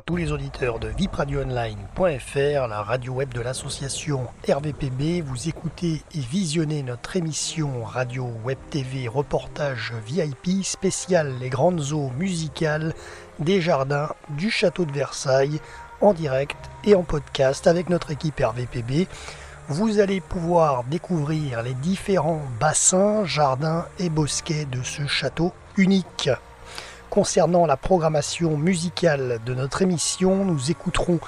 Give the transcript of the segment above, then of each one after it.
tous les auditeurs de vipradioonline.fr, la radio web de l'association RVPB. Vous écoutez et visionnez notre émission radio web TV reportage VIP spécial les grandes eaux musicales des jardins du château de Versailles en direct et en podcast avec notre équipe RVPB. Vous allez pouvoir découvrir les différents bassins, jardins et bosquets de ce château unique. Concernant la programmation musicale de notre émission, nous écouterons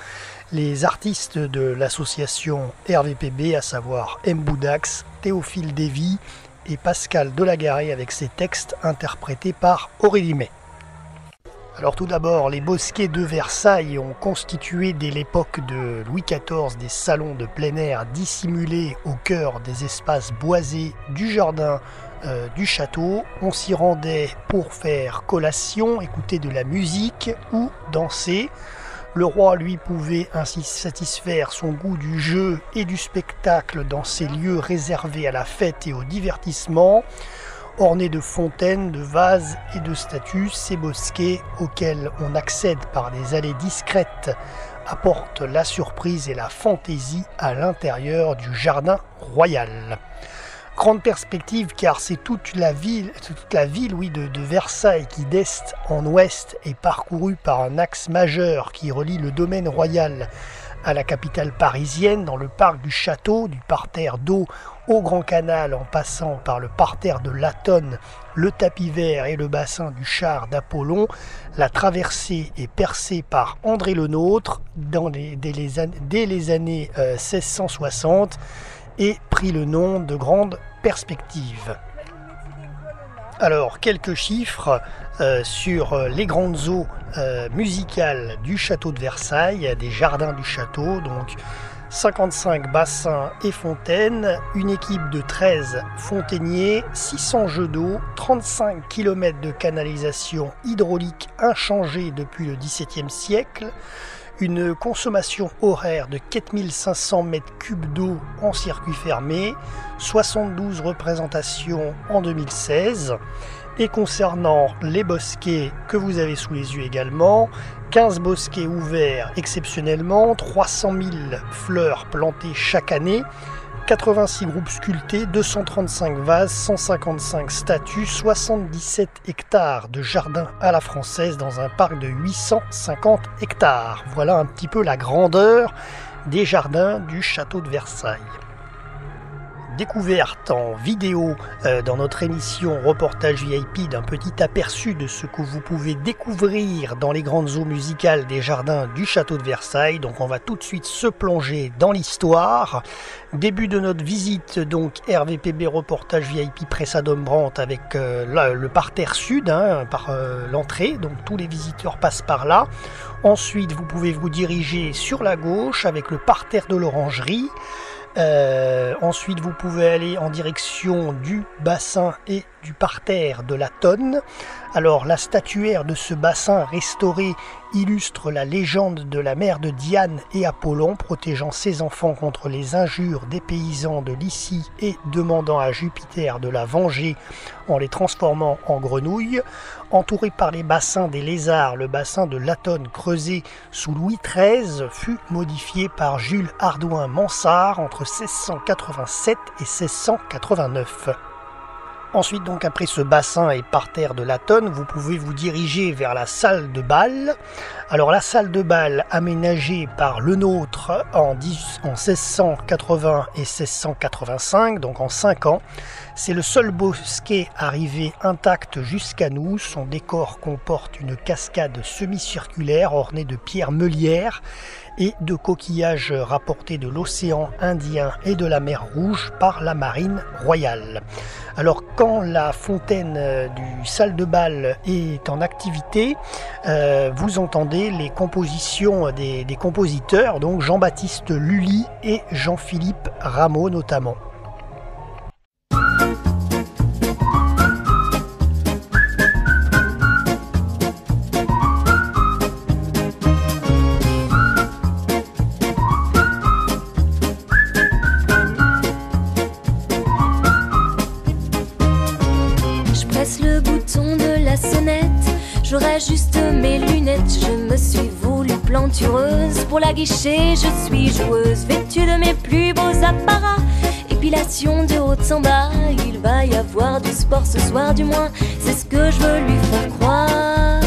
les artistes de l'association RVPB, à savoir M. Boudax, Théophile Dévy et Pascal Delagaré avec ses textes interprétés par Aurélie May. Alors tout d'abord, les bosquets de Versailles ont constitué dès l'époque de Louis XIV des salons de plein air dissimulés au cœur des espaces boisés du jardin du château. On s'y rendait pour faire collation, écouter de la musique ou danser. Le roi, lui, pouvait ainsi satisfaire son goût du jeu et du spectacle dans ces lieux réservés à la fête et au divertissement. Ornés de fontaines, de vases et de statues, ces bosquets auxquels on accède par des allées discrètes apportent la surprise et la fantaisie à l'intérieur du jardin royal. Grande perspective car c'est toute la ville de Versailles qui d'est en ouest est parcourue par un axe majeur qui relie le domaine royal à la capitale parisienne, dans le parc du château, du parterre d'eau au Grand Canal en passant par le parterre de Latonne, le tapis vert et le bassin du char d'Apollon. La traversée est percée par André Le Nôtre dès les années 1660 et prit le nom de Grande Perspective. Alors, quelques chiffres sur les grandes eaux musicales du château de Versailles, des jardins du château, donc 55 bassins et fontaines, une équipe de 13 fontainiers, 600 jeux d'eau, 35 km de canalisation hydraulique inchangée depuis le XVIIe siècle, une consommation horaire de 4500 m3 d'eau en circuit fermé, 72 représentations en 2016. Et concernant les bosquets que vous avez sous les yeux également, 15 bosquets ouverts exceptionnellement, 300 000 fleurs plantées chaque année, 86 groupes sculptés, 235 vases, 155 statues, 77 hectares de jardin à la française dans un parc de 850 hectares. Voilà un petit peu la grandeur des jardins du château de Versailles. Découverte en vidéo dans notre émission Reportage VIP d'un petit aperçu de ce que vous pouvez découvrir dans les grandes eaux musicales des jardins du château de Versailles. Donc on va tout de suite se plonger dans l'histoire. Début de notre visite, donc RVPB Reportage VIP Pressadum Brandt avec le parterre sud par l'entrée. Donc tous les visiteurs passent par là. Ensuite vous pouvez vous diriger sur la gauche avec le parterre de l'orangerie. Ensuite vous pouvez aller en direction du bassin et du parterre de la Tonne. Alors la statuaire de ce bassin restauré illustre la légende de la mère de Diane et Apollon protégeant ses enfants contre les injures des paysans de Lycie et demandant à Jupiter de la venger en les transformant en grenouilles. Entouré par les bassins des lézards, le bassin de Latonne creusé sous Louis XIII fut modifié par Jules Hardouin-Mansart entre 1687 et 1689. Ensuite, donc, après ce bassin et parterre de Latonne, vous pouvez vous diriger vers la salle de bal. Alors, la salle de bal aménagée par Le Nôtre en 1680 et 1685, donc en 5 ans, c'est le seul bosquet arrivé intact jusqu'à nous. Son décor comporte une cascade semi-circulaire ornée de pierres meulières et de coquillages rapportés de l'océan Indien et de la mer Rouge par la marine royale. Alors quand la fontaine du salle de bal est en activité, vous entendez les compositions des compositeurs, donc Jean-Baptiste Lully et Jean-Philippe Rameau notamment. Je rajuste mes lunettes, je me suis voulu plantureuse. Pour la guichet, je suis joueuse, vêtue de mes plus beaux apparats. Épilation de haut en bas, il va y avoir du sport ce soir, du moins, c'est ce que je veux lui faire croire.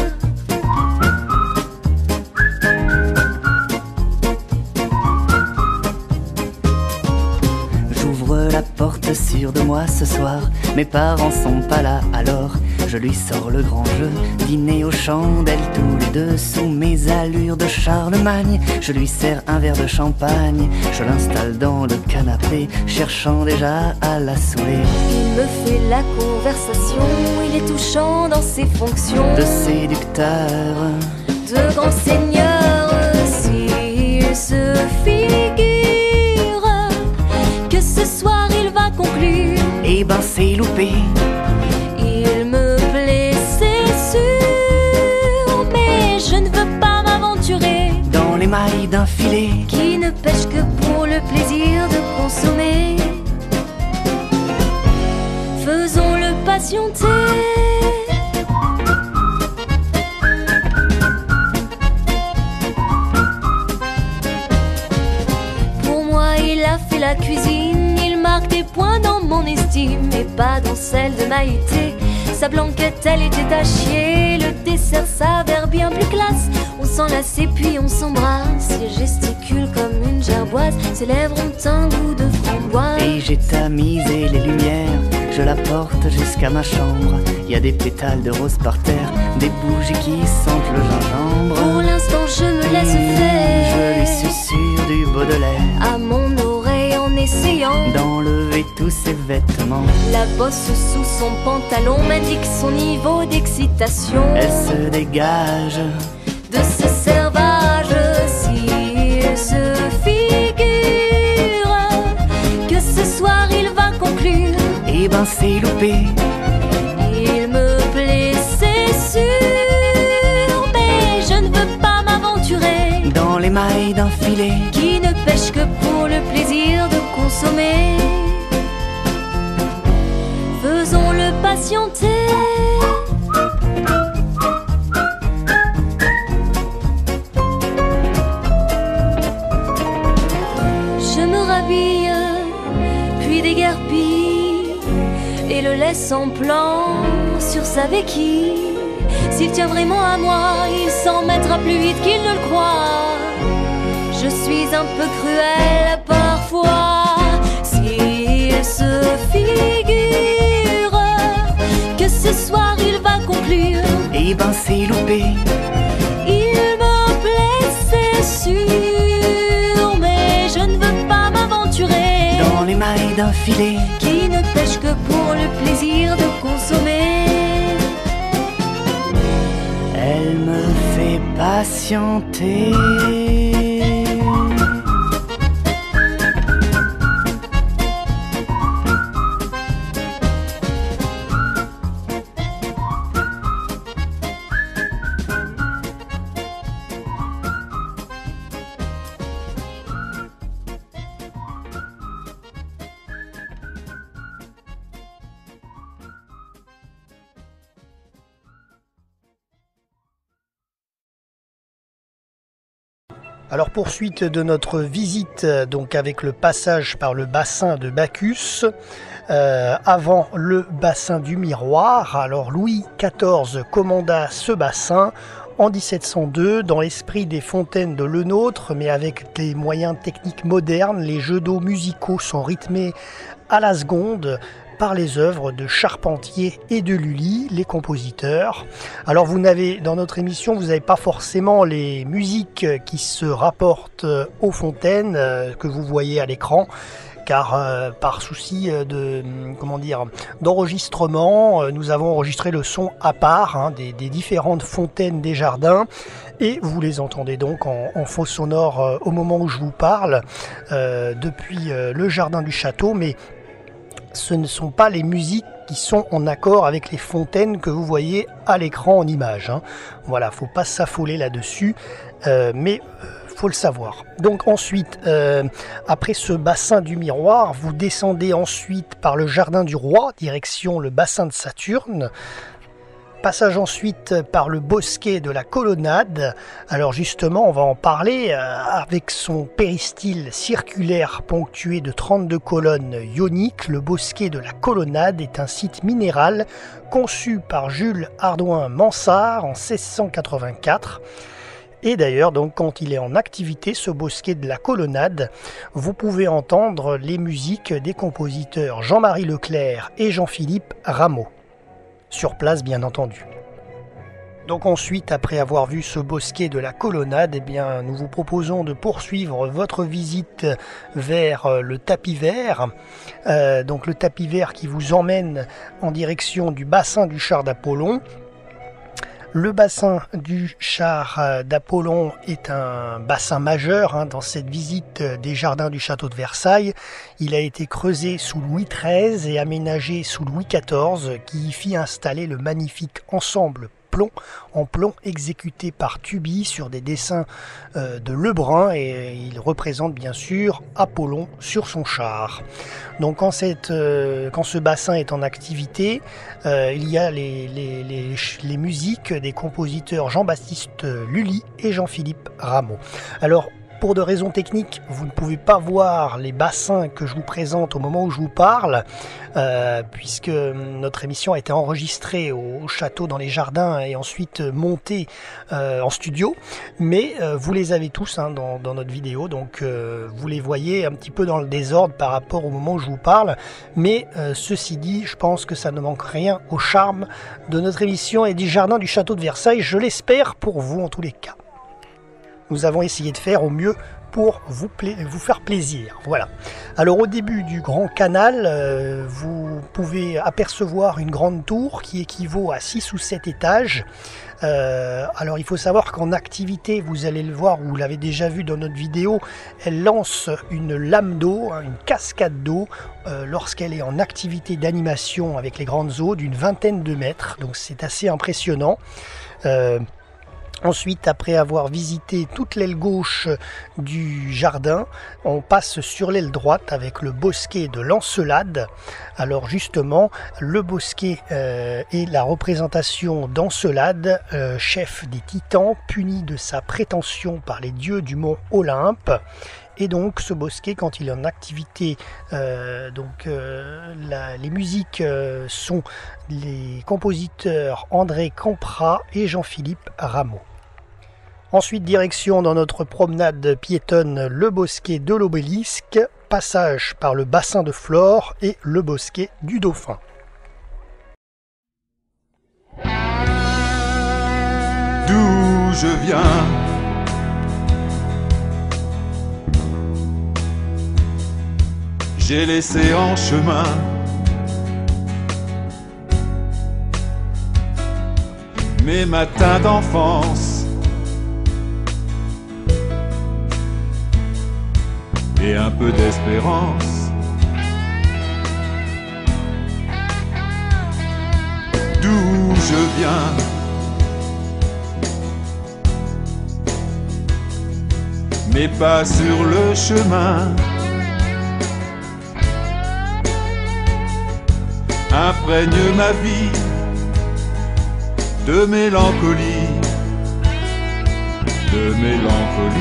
J'ouvre la porte sûre de moi ce soir, mes parents sont pas là alors je lui sors le grand jeu, dîner aux chandelles tous les deux, sous mes allures de Charlemagne. Je lui sers un verre de champagne, je l'installe dans le canapé, cherchant déjà à la saouler. Il me fait la conversation, il est touchant dans ses fonctions de séducteur, de grand seigneur. S'il se figure que ce soir il va conclure, eh ben c'est loupé. Il me plaît, c'est sûr, mais je ne veux pas m'aventurer dans les mailles d'un filet qui ne pêche que pour le plaisir de consommer. Faisons-le patienter. Pour moi, il a fait la cuisine, il marque des points dans mon estime et pas dans celle de Maïté. Sa blanquette, elle était à chier, le dessert s'avère bien plus classe. On s'enlace et puis on s'embrasse, il gesticule comme une gerboise, ses lèvres ont un goût de framboise. Et j'ai tamisé les lumières, je la porte jusqu'à ma chambre. Y a des pétales de rose par terre, des bougies qui sentent le gingembre. Pour l'instant je me laisse faire, je lui susurre du Baudelaire à mon oreille en essayant d'enlever tous ses vêtements. La bosse sous son pantalon m'indique son niveau d'excitation. Elle se dégage de ce servage. S'il se figure que ce soir il va conclure, eh ben c'est loupé. Il me plaît, c'est sûr, mais je ne veux pas m'aventurer dans les mailles d'un filet qui ne pêche que pour le plaisir de consommer. Faisons-le patienter. Je me rhabille, puis déguerpis et le laisse en plan sur sa béquille. S'il tient vraiment à moi, il s'en mettra plus vite qu'il ne le croit. Je suis un peu cruelle parfois. S'il se figure que ce soir il va conclure, eh ben c'est loupé. Il me plaît, c'est sûr, mais je ne veux pas m'aventurer dans les mailles d'un filet qui ne pêche que pour le plaisir de consommer. Elle me fait patienter. Alors poursuite de notre visite donc avec le passage par le bassin de Bacchus, avant le bassin du Miroir. Alors Louis XIV commanda ce bassin en 1702 dans l'esprit des fontaines de Lenôtre, mais avec des moyens techniques modernes. Les jeux d'eau musicaux sont rythmés à la seconde par les œuvres de Charpentier et de Lully, les compositeurs. Alors dans notre émission, vous n'avez pas forcément les musiques qui se rapportent aux fontaines que vous voyez à l'écran, car par souci d'enregistrement, nous avons enregistré le son à part des différentes fontaines des jardins, et vous les entendez donc en faux sonore au moment où je vous parle, depuis le jardin du château, mais ce ne sont pas les musiques qui sont en accord avec les fontaines que vous voyez à l'écran en image. Voilà, faut pas s'affoler là-dessus, mais faut le savoir. Donc ensuite, après ce bassin du Miroir, vous descendez ensuite par le jardin du Roi, direction le bassin de Saturne. Passage ensuite par le bosquet de la Colonnade. Alors justement, on va en parler. Avec son péristyle circulaire ponctué de 32 colonnes ioniques, le bosquet de la Colonnade est un site minéral conçu par Jules Hardouin-Mansart en 1684. Et d'ailleurs, donc, quand il est en activité, ce bosquet de la Colonnade, vous pouvez entendre les musiques des compositeurs Jean-Marie Leclerc et Jean-Philippe Rameau. Sur place, bien entendu. Donc ensuite, après avoir vu ce bosquet de la Colonnade, eh bien, nous vous proposons de poursuivre votre visite vers le tapis vert. Donc le tapis vert qui vous emmène en direction du bassin du char d'Apollon. Le bassin du char d'Apollon est un bassin majeur dans cette visite des jardins du château de Versailles. Il a été creusé sous Louis XIII et aménagé sous Louis XIV, qui y fit installer le magnifique ensemble en plomb exécuté par Tuby sur des dessins de Lebrun, et il représente bien sûr Apollon sur son char. Donc quand ce bassin est en activité, il y a les musiques des compositeurs Jean-Baptiste Lully et Jean-Philippe Rameau. Alors, pour de raisons techniques, vous ne pouvez pas voir les bassins que je vous présente au moment où je vous parle, puisque notre émission a été enregistrée au château dans les jardins et ensuite montée en studio. Mais vous les avez tous dans notre vidéo, donc vous les voyez un petit peu dans le désordre par rapport au moment où je vous parle. Mais ceci dit, je pense que ça ne manque rien au charme de notre émission et des jardins du château de Versailles, je l'espère pour vous en tous les cas. Nous avons essayé de faire au mieux pour vous faire plaisir. Voilà. Alors au début du grand canal, vous pouvez apercevoir une grande tour qui équivaut à 6 ou 7 étages. Alors il faut savoir qu'en activité, vous allez le voir, vous l'avez déjà vu dans notre vidéo, elle lance une lame d'eau, une cascade d'eau, lorsqu'elle est en activité d'animation avec les grandes eaux d'une 20aine de mètres. Donc c'est assez impressionnant. Ensuite, après avoir visité toute l'aile gauche du jardin, on passe sur l'aile droite avec le bosquet de l'Encelade. Alors justement, le bosquet est la représentation d'Encelade, chef des titans, puni de sa prétention par les dieux du mont Olympe. Et donc ce bosquet, quand il est en activité, les musiques sont les compositeurs André Campra et Jean-Philippe Rameau. Ensuite, direction dans notre promenade piétonne le bosquet de l'Obélisque, passage par le bassin de Flore et le bosquet du Dauphin. D'où je viens, j'ai laissé en chemin mes matins d'enfance et un peu d'espérance. D'où je viens, mes pas sur le chemin imprègnent ma vie de mélancolie, de mélancolie.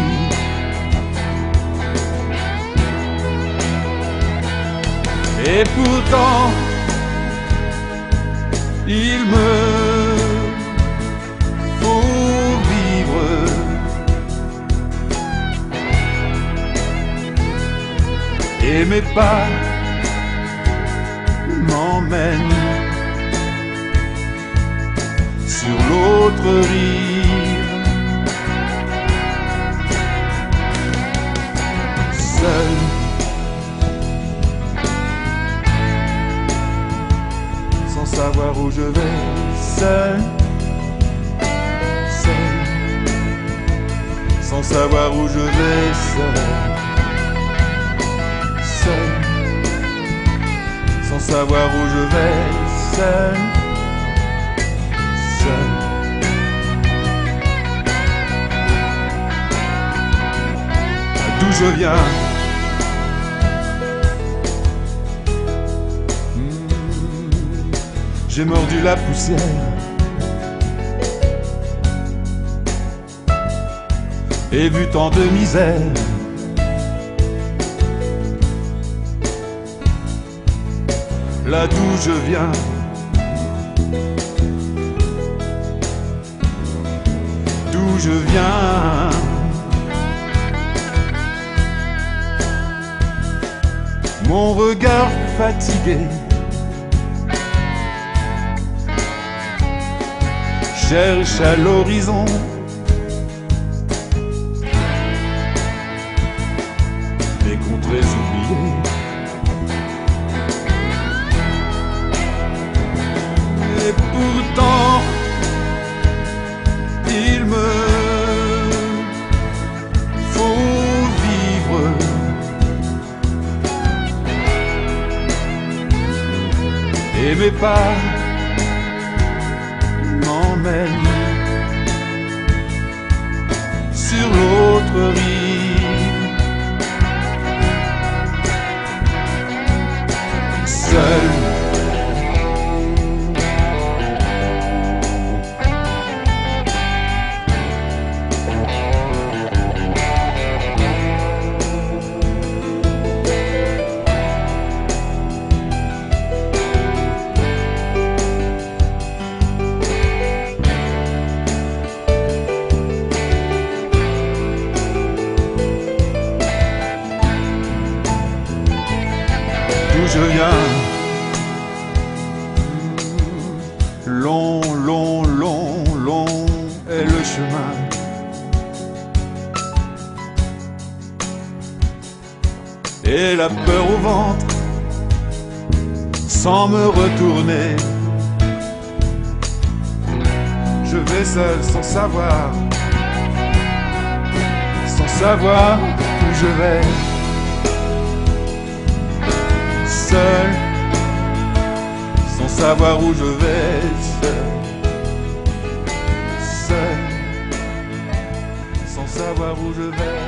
Et pourtant, il me faut vivre. Et mes pas m'emmènent sur l'autre rive. Seul, savoir où je vais, seul, seul, sans savoir où je vais, seul, seul, sans savoir où je vais, seul, seul. D'où je viens, j'ai mordu la poussière et vu tant de misère. Là d'où je viens, d'où je viens, mon regard fatigué cherche à l'horizon des contrées oubliées. Et pourtant, il me faut vivre. Et mes pas m'emmènent sur l'autre rive. Seul. Je viens, long, long, long, long est le chemin. Et la peur au ventre, sans me retourner. Je vais seul sans savoir où je vais. Seul, sans savoir où je vais, seul, sans savoir où je vais, seul, sans savoir où je vais.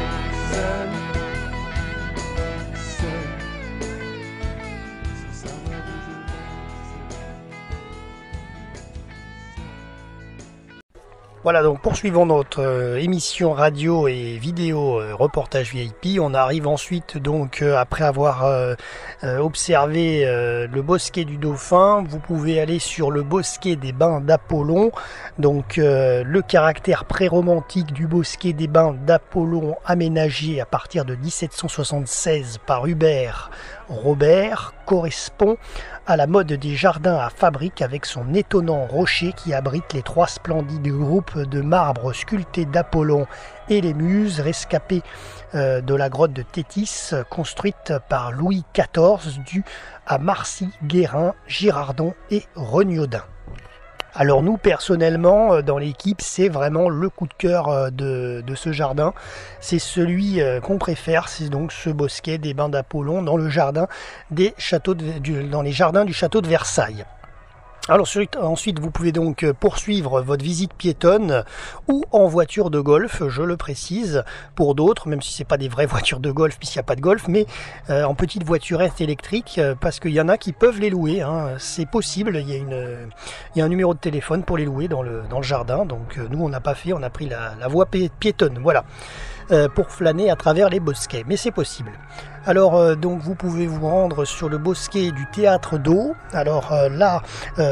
Voilà, donc poursuivons notre émission radio et vidéo reportage VIP. On arrive ensuite donc après avoir observé le bosquet du Dauphin, vous pouvez aller sur le bosquet des Bains d'Apollon. Donc le caractère pré-romantique du bosquet des Bains d'Apollon aménagé à partir de 1776 par Hubert Robert correspond à la mode des jardins à fabrique avec son étonnant rocher qui abrite les trois splendides groupes de marbre sculptés d'Apollon et les muses rescapées de la grotte de Thétis construite par Louis XIV due à Marcy, Guérin, Girardon et Regnaudin. Alors nous personnellement dans l'équipe c'est vraiment le coup de cœur de ce jardin, c'est celui qu'on préfère, c'est donc ce bosquet des Bains d'Apollon dans le jardin des châteaux dans les jardins du château de Versailles. Alors ensuite vous pouvez donc poursuivre votre visite piétonne ou en voiture de golf, je le précise pour d'autres, même si c'est pas des vraies voitures de golf puisqu'il n'y a pas de golf, mais en petite voiturette électrique parce qu'il y en a qui peuvent les louer, hein. C'est possible, il y a un numéro de téléphone pour les louer dans le jardin, donc nous on n'a pas fait, on a pris la voie piétonne, voilà. Pour flâner à travers les bosquets, mais c'est possible. Alors donc vous pouvez vous rendre sur le bosquet du théâtre d'eau. Alors là,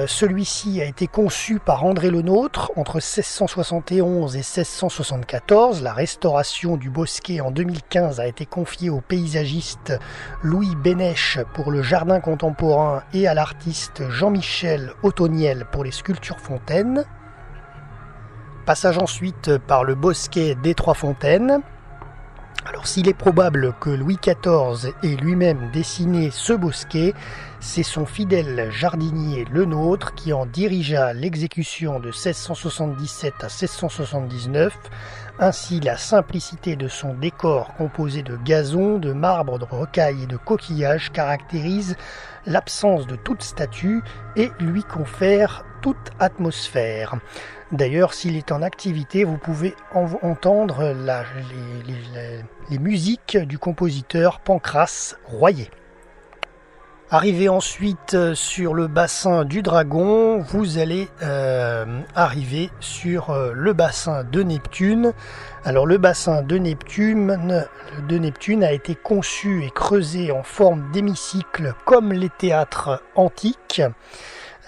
celui-ci a été conçu par André Le Nôtre entre 1671 et 1674. La restauration du bosquet en 2015 a été confiée au paysagiste Louis Bénèche pour le jardin contemporain et à l'artiste Jean-Michel Ottoniel pour les sculptures fontaines. Passage ensuite par le bosquet des Trois Fontaines. Alors s'il est probable que Louis XIV ait lui-même dessiné ce bosquet, c'est son fidèle jardinier Le Nôtre qui en dirigea l'exécution de 1677 à 1679. Ainsi, la simplicité de son décor composé de gazon, de marbre, de rocaille et de coquillages caractérise l'absence de toute statue et lui confère toute atmosphère. D'ailleurs, s'il est en activité, vous pouvez entendre les musiques du compositeur Pancrace Royer. Arrivé ensuite sur le bassin du Dragon, vous allez arriver sur le bassin de Neptune. Alors le bassin de Neptune a été conçu et creusé en forme d'hémicycle comme les théâtres antiques.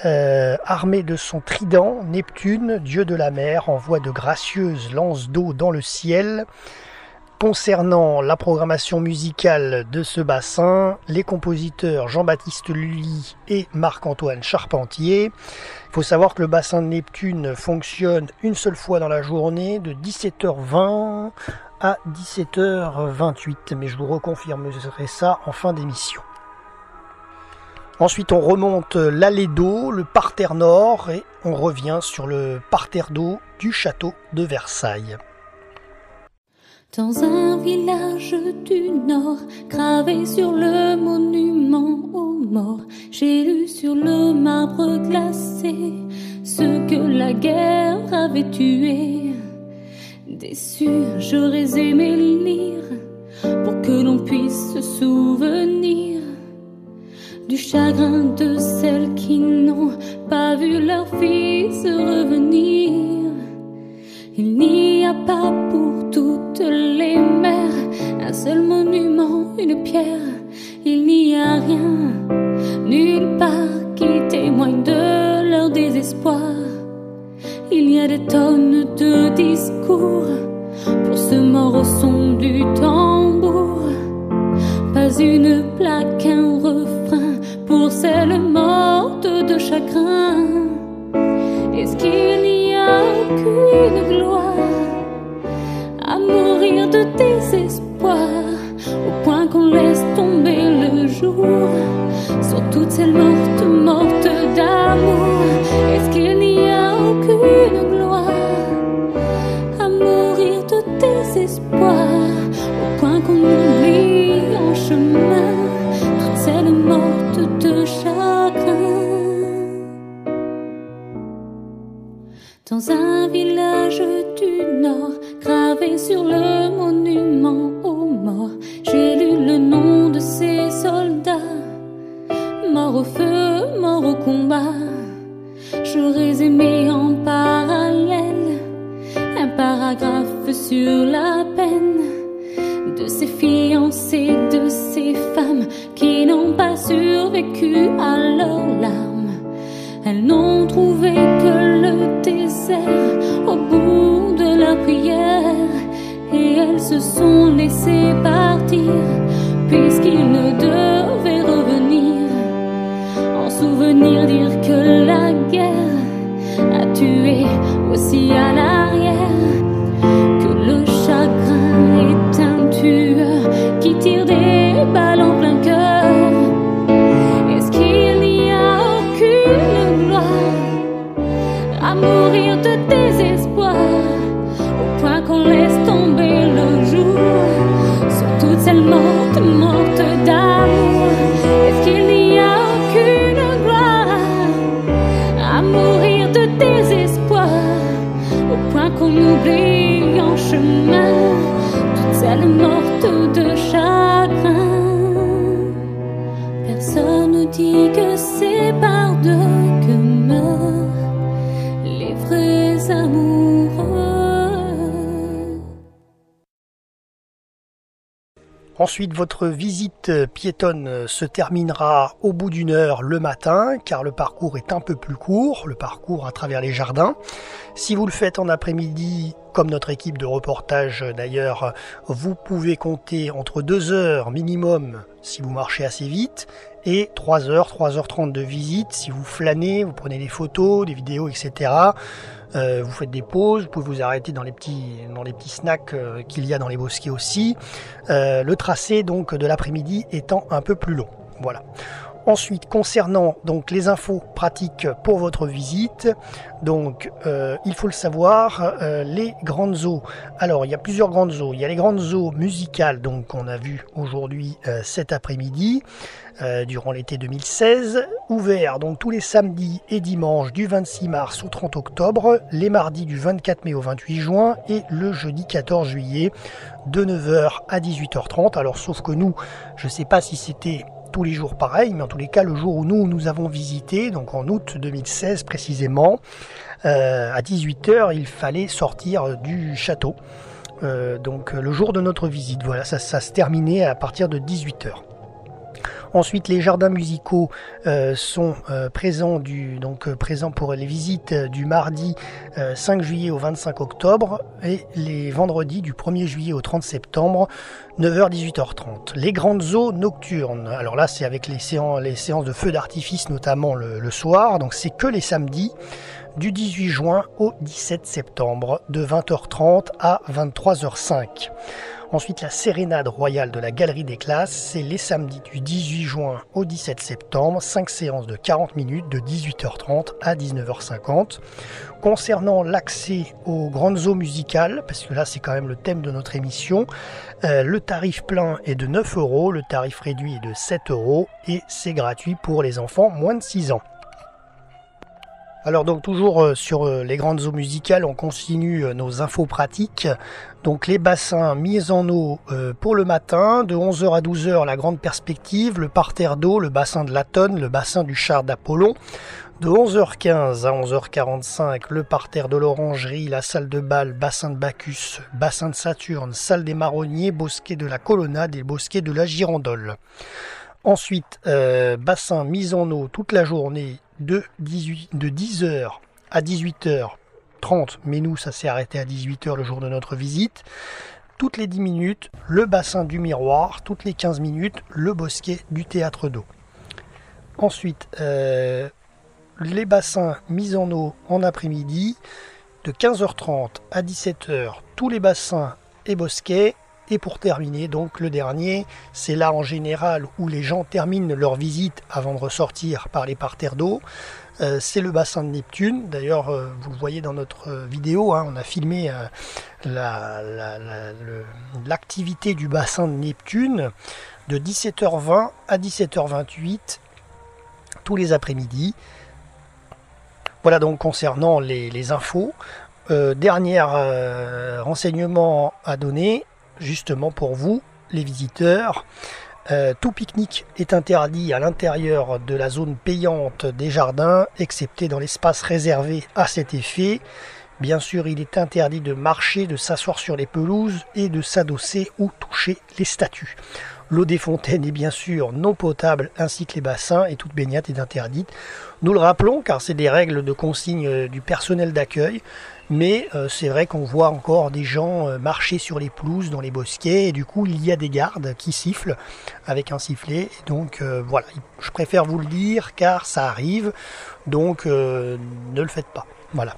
Armé de son trident, Neptune, dieu de la mer, envoie de gracieuses lances d'eau dans le ciel. Concernant la programmation musicale de ce bassin, les compositeurs Jean-Baptiste Lully et Marc-Antoine Charpentier. Il faut savoir que le bassin de Neptune fonctionne une seule fois dans la journée de 17h20 à 17h28, mais je vous reconfirmerai ça en fin d'émission. Ensuite, on remonte l'allée d'eau, le parterre nord, et on revient sur le parterre d'eau du château de Versailles. Dans un village du Nord, gravé sur le monument aux morts, j'ai lu sur le marbre glacé ce que la guerre avait tué. Déçu, j'aurais aimé lire pour que l'on puisse se souvenir du chagrin de celles qui n'ont pas vu leur fils revenir. Il n'y a pas pour toutes les mères un seul monument, une pierre. Il n'y a rien, nulle part, qui témoigne de leur désespoir. Il y a des tonnes de discours pour ce mort au son du tambour. Pas une plaque, un refrain pour celles mortes de chagrin. Est-ce qu'il n'y a aucune gloire à mourir de désespoir, au point qu'on laisse tomber le jour sur toutes celles mortes, mortes d'amour? Est-ce qu'il n'y a aucune gloire à mourir de désespoir, au point qu'on oublie en chemin toutes celles mortes de chagrin? Dans un village du Nord, gravé sur le monument aux morts, j'ai lu le nom de ces soldats, morts au feu, morts au combat. J'aurais aimé en parallèle un paragraphe sur la peine de ces fiancés, de ces femmes qui n'ont pas survécu à leurs larmes. Elles n'ont trouvé que le désert au bout de la prière, et elles se sont laissées partir puisqu'ils ne devaient revenir. En souvenir dire que la guerre a tué aussi à l'arrière, que le chagrin est un tueur qui tire des balles en plein cœur. Est-ce qu'il n'y a aucune gloire à mourir de désespoir, au point qu'on laisse tomber le jour sur toutes celles mortes, mortes d'amour? Est-ce qu'il n'y a aucune gloire à mourir de désespoir, au point qu'on oublie en chemin toutes celles mortes de chagrin? Personne dit que c'est par deux que meurent les vrais amoureux. Ensuite, votre visite piétonne se terminera au bout d'une heure le matin, car le parcours est un peu plus court, le parcours à travers les jardins. Si vous le faites en après-midi, comme notre équipe de reportage d'ailleurs, vous pouvez compter entre 2 heures minimum si vous marchez assez vite, et 3 heures, 3h30 de visite si vous flânez, vous prenez des photos, des vidéos, etc. Vous faites des pauses, vous pouvez vous arrêter dans les petits snacks qu'il y a dans les bosquets aussi. Le tracé donc de l'après-midi étant un peu plus long. Voilà. Ensuite, concernant donc les infos pratiques pour votre visite, donc il faut le savoir, les grandes eaux. Alors il y a plusieurs grandes eaux. Il y a les grandes eaux musicales, donc qu'on a vues aujourd'hui cet après-midi. Durant l'été 2016, ouvert donc tous les samedis et dimanches du 26 mars au 30 octobre, les mardis du 24 mai au 28 juin et le jeudi 14 juillet de 9h à 18h30. Alors sauf que nous, je ne sais pas si c'était tous les jours pareil, mais en tous les cas le jour où nous avons visité, donc en août 2016 précisément, à 18h il fallait sortir du château. Donc le jour de notre visite, voilà, ça se terminait à partir de 18h. Ensuite, les jardins musicaux sont présents pour les visites du mardi 5 juillet au 25 octobre et les vendredis du 1er juillet au 30 septembre, 9h-18h30. Les grandes eaux nocturnes, alors là c'est avec les séances de feux d'artifice notamment le soir, donc c'est que les samedis du 18 juin au 17 septembre de 20h30 à 23h05. Ensuite, la sérénade royale de la Galerie des Classes, c'est les samedis du 18 juin au 17 septembre, 5 séances de 40 minutes de 18h30 à 19h50. Concernant l'accès aux grandes eaux musicales, parce que là c'est quand même le thème de notre émission, le tarif plein est de 9 €, le tarif réduit est de 7 € et c'est gratuit pour les enfants moins de 6 ans. Alors donc toujours sur les grandes eaux musicales, on continue nos infos pratiques. Donc les bassins mis en eau pour le matin, de 11h à 12h la grande perspective, le parterre d'eau, le bassin de la Tonne, le bassin du char d'Apollon. De 11h15 à 11h45, le parterre de l'Orangerie, la salle de bal, bassin de Bacchus, bassin de Saturne, salle des Marronniers, bosquet de la Colonnade et bosquet de la Girandole. Ensuite, bassin mis en eau toute la journée de 10h à 18h30, mais nous ça s'est arrêté à 18h le jour de notre visite. Toutes les 10 minutes, le bassin du Miroir, toutes les 15 minutes, le bosquet du Théâtre d'eau. Ensuite, les bassins mis en eau en après-midi, de 15h30 à 17h, tous les bassins et bosquets. Et pour terminer, donc le dernier, c'est là en général où les gens terminent leur visite avant de ressortir par les parterres d'eau. C'est le bassin de Neptune. D'ailleurs, vous le voyez dans notre vidéo, hein, on a filmé l'activité du bassin de Neptune de 17h20 à 17h28 tous les après-midi. Voilà donc concernant les infos. Dernier renseignement à donner. Justement pour vous, les visiteurs, tout pique-nique est interdit à l'intérieur de la zone payante des jardins, excepté dans l'espace réservé à cet effet. Bien sûr, il est interdit de marcher, de s'asseoir sur les pelouses et de s'adosser ou toucher les statues. L'eau des fontaines est bien sûr non potable ainsi que les bassins et toute baignade est interdite. Nous le rappelons car c'est des règles de consigne du personnel d'accueil. Mais c'est vrai qu'on voit encore des gens marcher sur les pelouses, dans les bosquets, et du coup il y a des gardes qui sifflent avec un sifflet. Et donc voilà, je préfère vous le dire car ça arrive, donc ne le faites pas. Voilà.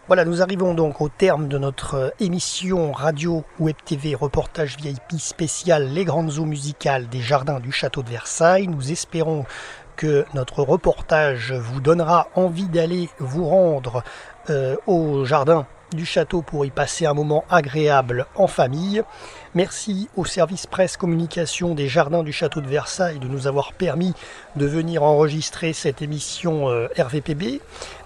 Voilà, nous arrivons donc au terme de notre émission radio Web TV reportage VIP spécial Les grandes eaux musicales des jardins du château de Versailles. Nous espérons que notre reportage vous donnera envie d'aller vous rendre au jardin du château pour y passer un moment agréable en famille. Merci au service presse communication des jardins du château de Versailles de nous avoir permis de venir enregistrer cette émission RVPB.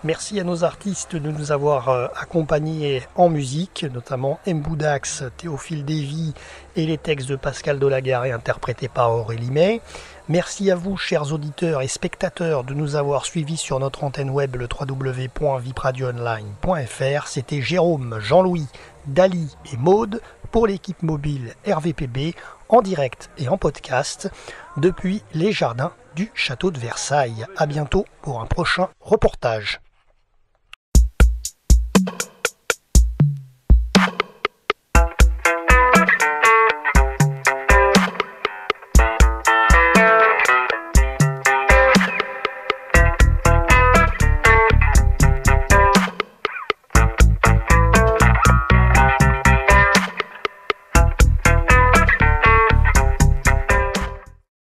Merci à nos artistes de nous avoir accompagnés en musique, notamment Mboudax, Théophile Davy et les textes de Pascal Delagaré interprétés par Aurélie May. Merci à vous, chers auditeurs et spectateurs, de nous avoir suivis sur notre antenne web, le www.vipradioonline.fr. C'était Jérôme, Jean-Louis, Dali et Maude pour l'équipe mobile RVPB, en direct et en podcast, depuis les jardins du château de Versailles. À bientôt pour un prochain reportage.